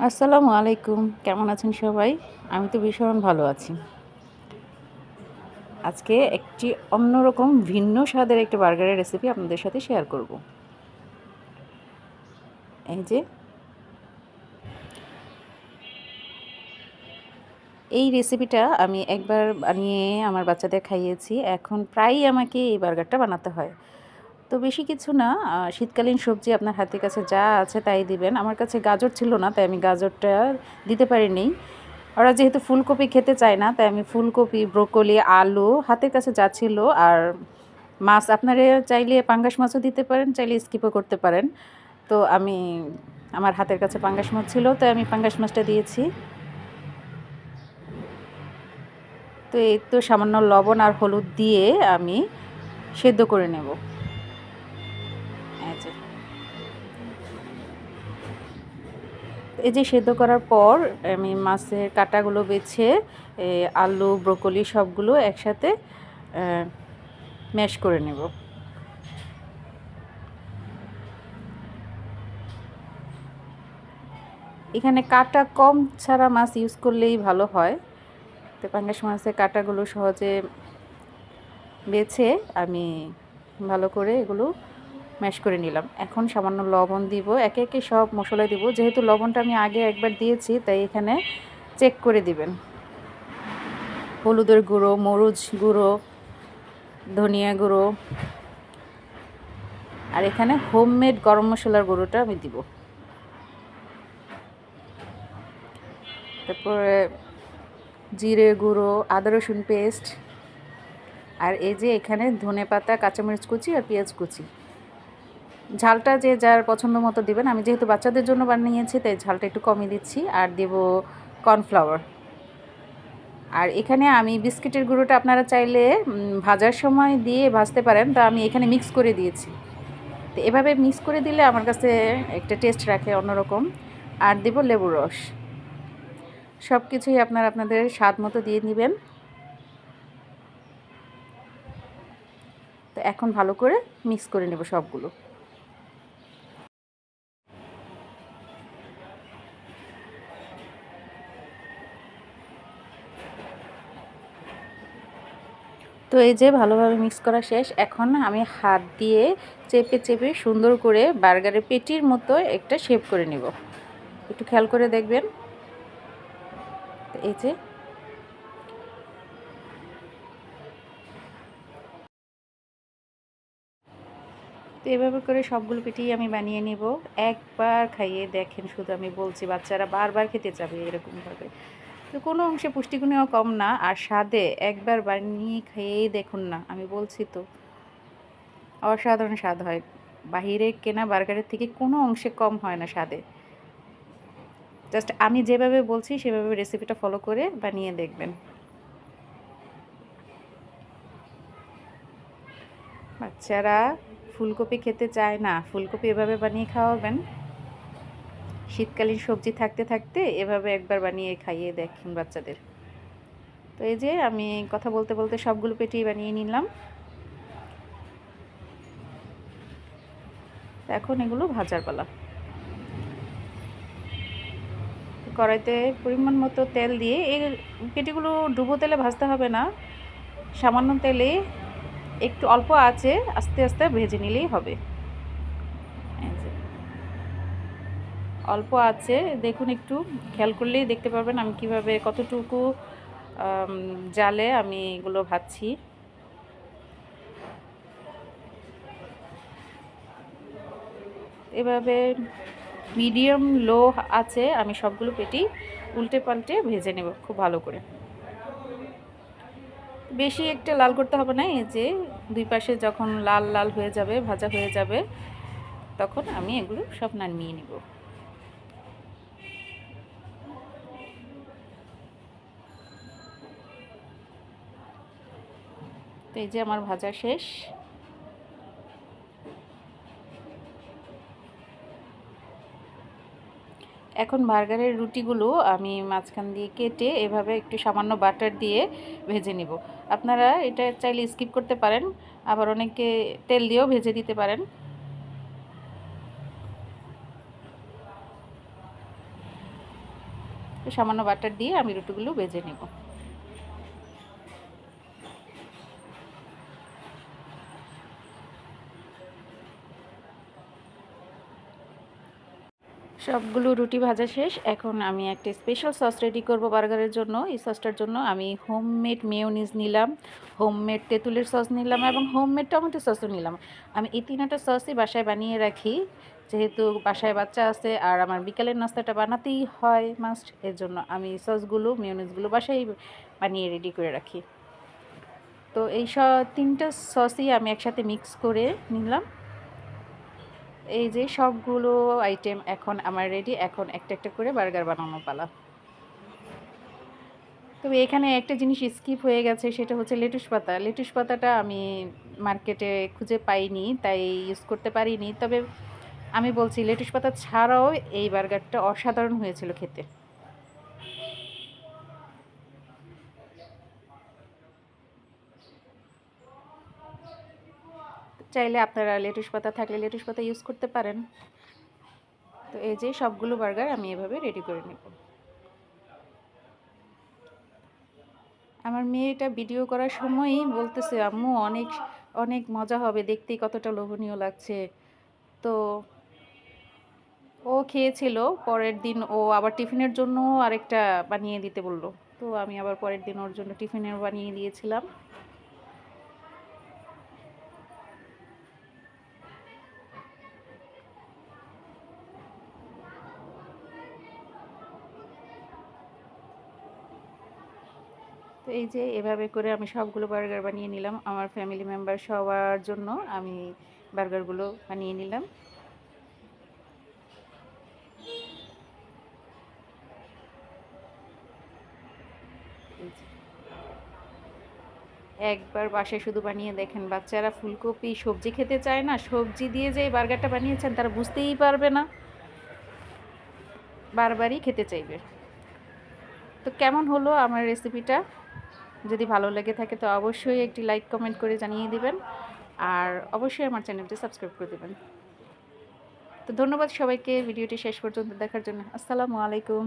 আসসালামু আলাইকুম। কেমন আছেন সবাই? আমি তো ভীষণ ভালো আছি। আজকে একটি অন্যরকম ভিন্ন স্বাদের একটা বার্গারের রেসিপি আপনাদের সাথে শেয়ার করব। এই যে এই রেসিপিটা আমি একবার বানিয়ে আমার বাচ্চাদের খাইয়েছি। এখন প্রায়ই আমাকে এই বার্গারটা বানাতে হয়। তো বেশি কিছু না, শীতকালীন সবজি আপনার হাতের কাছে যা আছে তাই দিবেন। আমার কাছে গাজর ছিল না, তাই আমি গাজরটা দিতে পারিনি। ওরা যেহেতু ফুলকপি খেতে চায় না, তাই আমি ফুলকপি, ব্রোকলি, আলু হাতের কাছে যা ছিল আর মাছ আপনারা চাইলে পাঙ্গাস মাছও দিতে পারেন, চাইলে স্কিপও করতে পারেন। তো আমার হাতের কাছে পাঙ্গাস মাছ ছিল, তাই আমি পাঙ্গাস মাছটা দিয়েছি। তো এই তো সামান্য লবণ আর হলুদ দিয়ে আমি সেদ্ধ করে নেব। এই যে সেদ্ধ করার পর আমি মাছের কাঁটাগুলো বেছে আলু, ব্রোকলি সবগুলো একসাথে ম্যাশ করে নেব। এখানে কাঁটা কম ছাড়া মাছ ইউজ করলেই ভালো হয়। তো পাঙ্গাস মাছের কাঁটাগুলো সহজে বেছে আমি ভালো করে এগুলো ম্যাশ করে নিলাম। এখন সামান্য লবণ দিব, একে একে সব মশলা দিব। যেহেতু লবণটা আমি আগে একবার দিয়েছি, তাই এখানে চেক করে দিবেন। হলুদের গুঁড়ো, মরিচ গুঁড়ো, ধনিয়া গুঁড়ো, আর এখানে হোমমেড গরম মশলার গুঁড়োটা আমি দিব। তারপরে জিরে গুঁড়ো, আদা রসুন পেস্ট, আর এই যে এখানে ধনেপাতা, কাঁচামরিচ কুচি আর পেঁয়াজ কুচি। ঝালটা যে যার পছন্দ মতো দিবেন। আমি যেহেতু বাচ্চাদের জন্য বানিয়েছি, তাই ঝালটা একটু কমই দিচ্ছি। আর দেব কর্নফ্লাওয়ার। আর এখানে আমি বিস্কিটের গুঁড়োটা আপনারা চাইলে ভাজার সময় দিয়ে ভাজতে পারেন, তো আমি এখানে মিক্স করে দিয়েছি। তো এভাবে মিক্স করে দিলে আমার কাছে একটা টেস্ট রাখে অন্যরকম। আর দেব লেবুর রস। সব কিছুই আপনারা আপনাদের স্বাদ মতো দিয়ে নেবেন। তো এখন ভালো করে মিক্স করে নেব সবগুলো। তো এই যে ভালোভাবে মিক্স করা শেষ। এখন আমি হাত দিয়ে চেপে চেপে সুন্দর করে বার্গারের পেটির মতো একটা শেপ করে নেব। একটু খেয়াল করে দেখবেন। এই যে তো এভাবে করে সবগুলো পেটিই আমি বানিয়ে নেব। একবার খাইয়ে দেখেন, শুধু আমি বলছি, বাচ্চারা বারবার খেতে যাবে এরকমভাবে। তো কোনো অংশে পুষ্টিগুণেও কম না, আর স্বাদে একবার বানিয়ে খেয়েই দেখুন না, আমি বলছি তো অসাধারণ স্বাদ হয়। বাহিরে কেনা বার্গারের থেকে কোনো অংশে কম হয় না স্বাদে। জাস্ট আমি যেভাবে বলছি সেভাবে রেসিপিটা ফলো করে বানিয়ে দেখবেন। বাচ্চারা ফুলকপি খেতে চায় না, ফুলকপি এভাবে বানিয়ে খাওয়াবেন। শীতকালীন সবজি থাকতে থাকতে এভাবে একবার বানিয়ে খাইয়ে দেখুন বাচ্চাদের। তো এই যে আমি কথা বলতে বলতে সবগুলো পেটি বানিয়ে নিলাম। এখন এগুলো ভাজার পালা। কড়াইতে পরিমাণ মতো তেল দিয়ে এই পেটিগুলো ডুবো তেলে ভাজতে হবে না, সামান্য তেলে একটু অল্প আঁচে আস্তে আস্তে ভেজে নিলেই হবে। এই যে অল্প আঁচে দেখুন, একটু খেয়াল করলেই দেখতে পারবেন আমি কিভাবে কতটুকু জালে আমি এগুলো ভাজছি। এভাবে মিডিয়াম লো আছে আমি সবগুলো পেটি উল্টে পাল্টে ভেজে নেব খুব ভালো করে। বেশি একটা লাল করতে হবে না। এই যে দুই পাশে যখন লাল লাল হয়ে যাবে, ভাজা হয়ে যাবে, তখন আমি এগুলো সব নামিয়ে নিব। তো এই যে আমার ভাজা শেষ। এখন বার্গারের রুটিগুলো আমি মাঝখান দিয়ে কেটে এভাবে একটু সামান্য বাটার দিয়ে ভেজে নিব। আপনারা এটা চাইলে স্কিপ করতে পারেন, আবার অনেকে তেল দিয়েও ভেজে দিতে পারেন। তো সামান্য বাটার দিয়ে আমি রুটিগুলো ভেজে নেব। সবগুলো রুটি ভাজা শেষ। এখন আমি একটা স্পেশাল সস রেডি করব বার্গারের জন্য। এই সসটার জন্য আমি হোমমেড মেয়োনিজ নিলাম, হোমমেড তেঁতুলের সস নিলাম এবং হোমমেড টমেটো সসও নিলাম। আমি এই তিনটা সসই বাসায় বানিয়ে রাখি, যেহেতু বাসায় বাচ্চা আছে আর আমার বিকালের নাস্তাটা বানাতেই হয় মাস্ট। এর জন্য আমি সসগুলো মেয়োনিজগুলো বাসায় বানিয়ে রেডি করে রাখি। তো এই তিনটা সসই আমি একসাথে মিক্স করে নিলাম। এই যে সবগুলো আইটেম এখন আমার রেডি। এখন একটা একটা করে বার্গার বানানো পালা। তবে এখানে একটা জিনিস স্কিপ হয়ে গেছে, সেটা হচ্ছে লেটুস পাতা। লেটুস পাতাটা আমি মার্কেটে খুঁজে পাইনি, তাই ইউজ করতে পারিনি। তবে আমি বলছি লেটুস পাতা ছাড়াও এই বার্গারটা অসাধারণ হয়েছিল খেতে। চাইলে আপনারা লেটুস পাতা থাকলে লেটুস পাতা ইউজ করতে পারেন। তো এই যে সবগুলো বার্গার আমি এভাবে রেডি করে নেব। আমার মেয়েটা ভিডিও করার সময়ই বলতেছে, আম্মু অনেক অনেক মজা হবে, দেখতেই কতটা লোভনীয় লাগছে। তো ও খেয়েছিল, পরের দিন ও আবার টিফিনের জন্য আরেকটা বানিয়ে দিতে বলল। তো আমি আবার পরের দিন ওর জন্য টিফিনের বানিয়ে দিয়েছিলাম। তো এই যে এভাবে করে আমি সবগুলো বার্গার বানিয়ে নিলাম। আমার ফ্যামিলি মেম্বার সবার জন্য আমি বার্গারগুলো বানিয়ে নিলাম। এই যে একবার বাসায় শুধু বানিয়ে দেখেন, বাচ্চারা ফুলকপি সবজি খেতে চায় না, সবজি দিয়ে যে এই বার্গারটা বানিয়েছেন তারা বুঝতেই পারবে না, বারবারই খেতে চাইবে। তো কেমন হলো আমার রেসিপিটা? যদি ভালো লেগে থাকে তো অবশ্যই একটি লাইক কমেন্ট করে জানিয়ে দিবেন, আর অবশ্যই আমার চ্যানেলটি সাবস্ক্রাইব করে দেবেন। তো ধন্যবাদ সবাইকে ভিডিওটি শেষ পর্যন্ত দেখার জন্য। আসসালামু আলাইকুম।